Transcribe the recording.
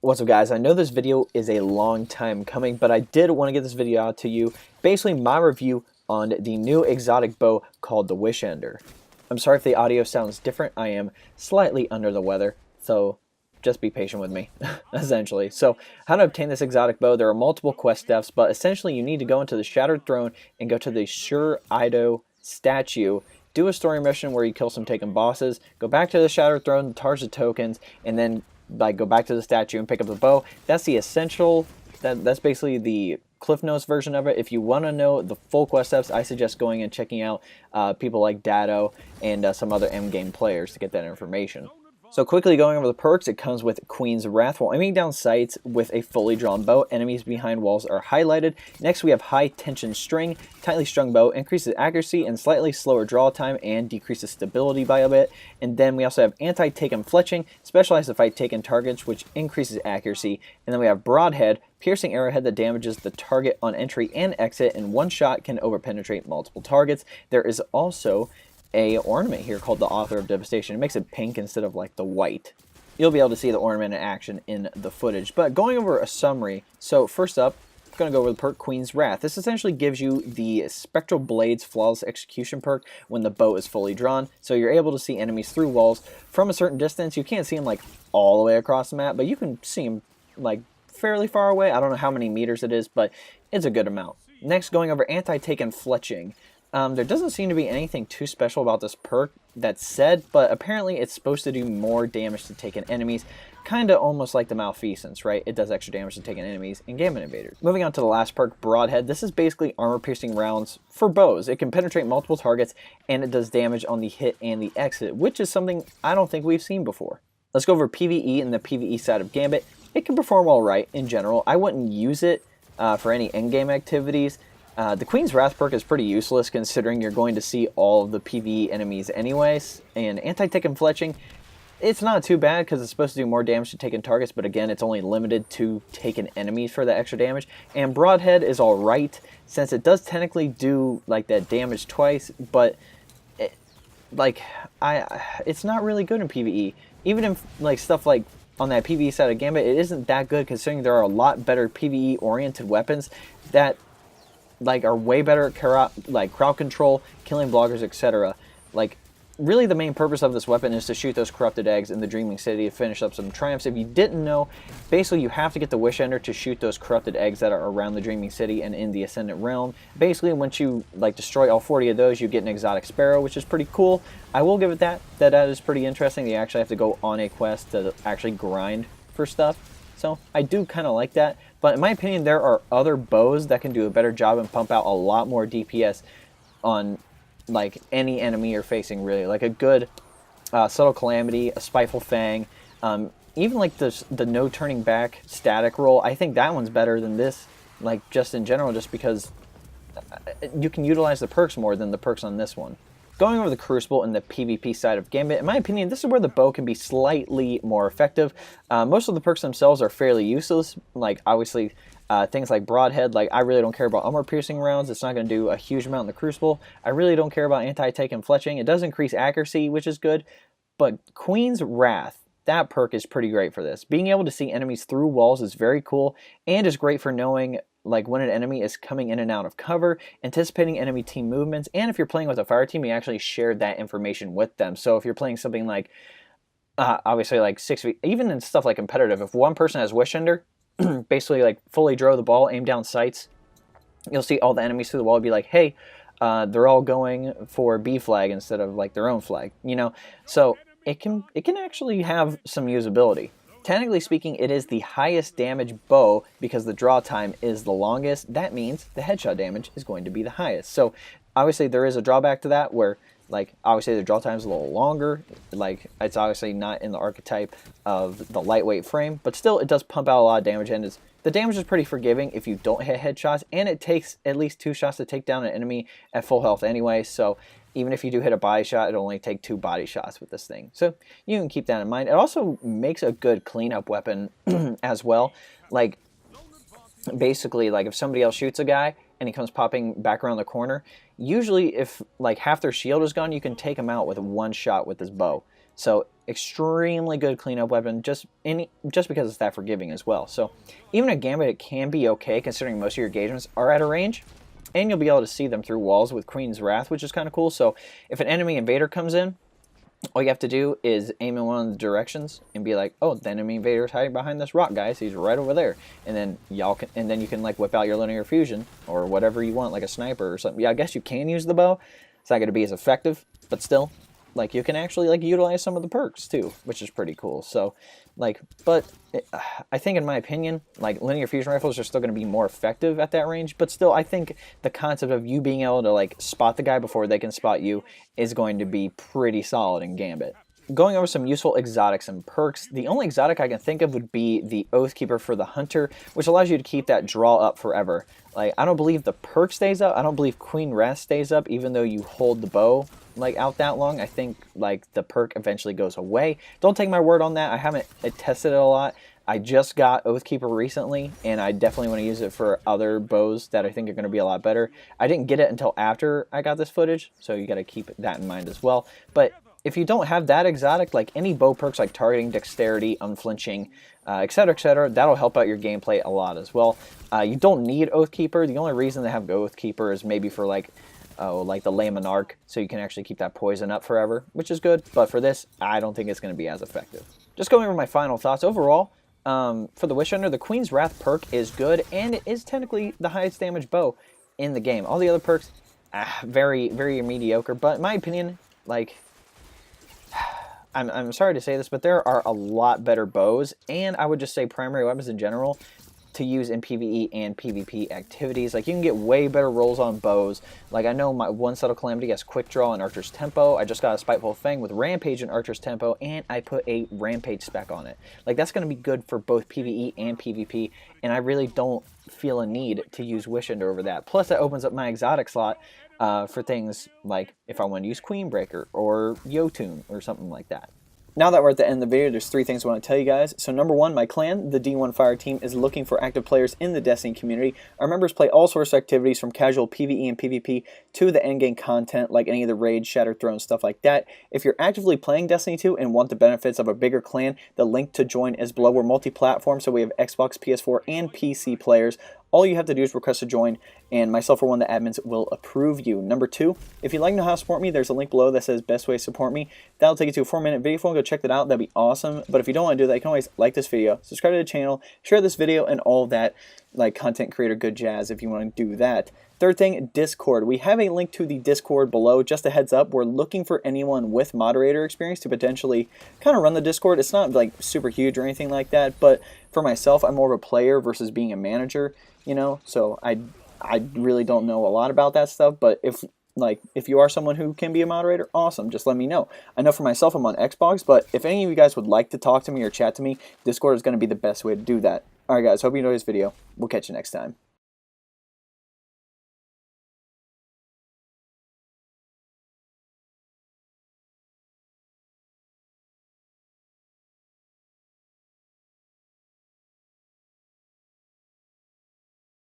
What's up, guys? I know this video is a long time coming, but I did want to get this video out to you. Basically, my review on the new exotic bow called the Wish Ender. I'm sorry if the audio sounds different. I am slightly under the weather, so just be patient with me, essentially. So, how to obtain this exotic bow? There are multiple quest steps, but essentially you need to go into the Shattered Throne and go to the Sure Ido statue, do a story mission where you kill some taken bosses, go back to the Shattered Throne, charge the tokens, and then go back to the statue and pick up the bow. That's the essential. That's basically the Cliff Notes version of it. If you want to know the full quest steps, I suggest going and checking out people like Dado and some other M-game players to get that information. So quickly going over the perks, it comes with Queen's Wrath. While aiming down sights with a fully drawn bow, enemies behind walls are highlighted. Next we have High Tension String. Tightly strung bow increases accuracy and slightly slower draw time and decreases stability by a bit. And then we also have Anti-Taken Fletching, specialized to fight taken targets, which increases accuracy. And then we have Broadhead, piercing arrowhead that damages the target on entry and exit, and one shot can overpenetrate multiple targets. There is also a ornament here called the Author of Devastation. It makes it pink instead of like the white. You'll be able to see the ornament in action in the footage. But going over a summary, so first up, I'm going to go over the perk Queen's Wrath. This essentially gives you the Spectral Blade's Flawless Execution perk when the bow is fully drawn. So you're able to see enemies through walls from a certain distance. You can't see them like all the way across the map, but you can see them like fairly far away. I don't know how many meters it is, but it's a good amount. Next, going over Anti-Taken Fletching. There doesn't seem to be anything too special about this perk that's said, but apparently it's supposed to do more damage to taken enemies, kind of almost like the Malfeasance, right? It does extra damage to taken enemies and Gambit Invaders. Moving on to the last perk, Broadhead. This is basically armor-piercing rounds for bows. It can penetrate multiple targets, and it does damage on the hit and the exit, which is something I don't think we've seen before. Let's go over PvE and the PvE side of Gambit. It can perform all right in general. I wouldn't use it for any endgame activities. The Queen's Wrath perk is pretty useless considering you're going to see all of the PvE enemies anyways. And Anti-Taken Fletching, it's not too bad because it's supposed to do more damage to taken targets, but again, it's only limited to taken enemies for that extra damage. And Broadhead is alright since it does technically do like that damage twice, but it's not really good in PvE. Even in like stuff like on that PvE side of Gambit, it isn't that good considering there are a lot better PvE oriented weapons that like are way better at crowd control, killing bloggers, etc. Like, really the main purpose of this weapon is to shoot those corrupted eggs in the Dreaming City to finish up some triumphs. If you didn't know, basically you have to get the Wish Ender to shoot those corrupted eggs that are around the Dreaming City and in the Ascendant Realm. Basically, once you like destroy all 40 of those, you get an exotic sparrow, which is pretty cool. I will give it that is pretty interesting. You actually have to go on a quest to actually grind for stuff. So I do kind of like that, but in my opinion there are other bows that can do a better job and pump out a lot more DPS on like any enemy you're facing, really. Like a good Subtle Calamity, a Spiteful Fang, even like the No Turning Back static roll. I think that one's better than this, like just in general, just because you can utilize the perks more than the perks on this one. Going over the Crucible and the PvP side of Gambit, in my opinion, this is where the bow can be slightly more effective. Most of the perks themselves are fairly useless, like obviously things like Broadhead. Like, I really don't care about armor-piercing rounds. It's not going to do a huge amount in the Crucible. I really don't care about Anti-Taken Fletching. It does increase accuracy, which is good, but Queen's Wrath, that perk is pretty great for this. Being able to see enemies through walls is very cool, and is great for knowing like when an enemy is coming in and out of cover, anticipating enemy team movements, and if you're playing with a fire team, you actually share that information with them. So if you're playing something like, obviously like 6v, even in stuff like competitive, if one person has Wish Ender, basically like fully draw the ball, aim down sights, you'll see all the enemies through the wall and be like, hey, they're all going for B flag instead of like their own flag, you know? So it can actually have some usability. Technically speaking, it is the highest damage bow because the draw time is the longest. That means the headshot damage is going to be the highest. So obviously there is a drawback to that where like obviously the draw time is a little longer. Like it's obviously not in the archetype of the lightweight frame, but still it does pump out a lot of damage, and the damage is pretty forgiving if you don't hit headshots, and it takes at least 2 shots to take down an enemy at full health anyway. So even if you do hit a body shot, it'll only take 2 body shots with this thing. So you can keep that in mind. It also makes a good cleanup weapon as well. Like basically, like if somebody else shoots a guy and he comes popping back around the corner, usually if like half their shield is gone, you can take them out with one shot with this bow. So extremely good cleanup weapon, just because it's that forgiving as well. So even a Gambit, it can be okay considering most of your engagements are at a range, and you'll be able to see them through walls with Queen's Wrath, which is kind of cool. So if an enemy invader comes in, all you have to do is aim in one of the directions and be like, oh, the enemy invader is hiding behind this rock, guys. He's right over there. And then you can like whip out your linear fusion or whatever you want, like a sniper or something. Yeah, I guess you can use the bow. It's not going to be as effective, but still, like, you can actually like utilize some of the perks too, which is pretty cool. So like, I think in my opinion, like, linear fusion rifles are still going to be more effective at that range, but still I think the concept of you being able to like spot the guy before they can spot you is going to be pretty solid in Gambit. Going over some useful exotics and perks, the only exotic I can think of would be the Oathkeeper for the Hunter, which allows you to keep that draw up forever. Like, I don't believe the perk stays up. I don't believe Queen Wrath stays up, even though you hold the bow like out that long. I think like the perk eventually goes away. Don't take my word on that. I haven't tested it a lot. I just got Oathkeeper recently, and I definitely want to use it for other bows that I think are going to be a lot better. I didn't get it until after I got this footage, so you got to keep that in mind as well. But if you don't have that exotic, like any bow perks like targeting, dexterity, unflinching, etc., that'll help out your gameplay a lot as well. You don't need Oathkeeper. The only reason they have Oathkeeper is maybe for like the Lay Monarch, so you can actually keep that poison up forever, which is good. But for this, I don't think it's going to be as effective. Just going over my final thoughts overall. For the Wishender, the Queen's Wrath perk is good, and it is technically the highest damage bow in the game. All the other perks, very, very mediocre. But in my opinion, like, I'm sorry to say this, but there are a lot better bows, and I would just say primary weapons in general, to use in PvE and PvP activities. Like, you can get way better rolls on bows. Like, I know my one Subtle Calamity has Quick Draw and Archer's Tempo. I just got a Spiteful Fang with Rampage and Archer's Tempo, and I put a Rampage spec on it. Like, that's going to be good for both PvE and PvP, and I really don't feel a need to use Wishender over that. Plus, that opens up my exotic slot for things like if I want to use Queenbreaker or Yotun or something like that. Now that we're at the end of the video, there's 3 things I want to tell you guys. So number 1, my clan, the D1 Fire Team, is looking for active players in the Destiny community. Our members play all sorts of activities from casual PvE and PvP to the endgame content like any of the raids, Shattered Throne, stuff like that. If you're actively playing Destiny 2 and want the benefits of a bigger clan, the link to join is below. We're multi-platform, so we have Xbox, PS4, and PC players. All you have to do is request to join, and myself or one of the admins will approve you. Number 2, if you'd like to know how to support me, there's a link below that says best way to support me. That'll take you to a 4-minute video form. Go check that out. That'd be awesome. But if you don't want to do that, you can always like this video, subscribe to the channel, share this video, and all that like content creator good jazz if you want to do that. Third thing, Discord. We have a link to the Discord below. Just a heads up, we're looking for anyone with moderator experience to potentially kind of run the Discord. It's not like super huge or anything like that, but for myself, I'm more of a player versus being a manager, you know, so I really don't know a lot about that stuff. But if you are someone who can be a moderator, awesome, just let me know. I know for myself, I'm on Xbox, but if any of you guys would like to talk to me or chat to me, Discord is going to be the best way to do that. Alright guys, hope you enjoyed this video. We'll catch you next time.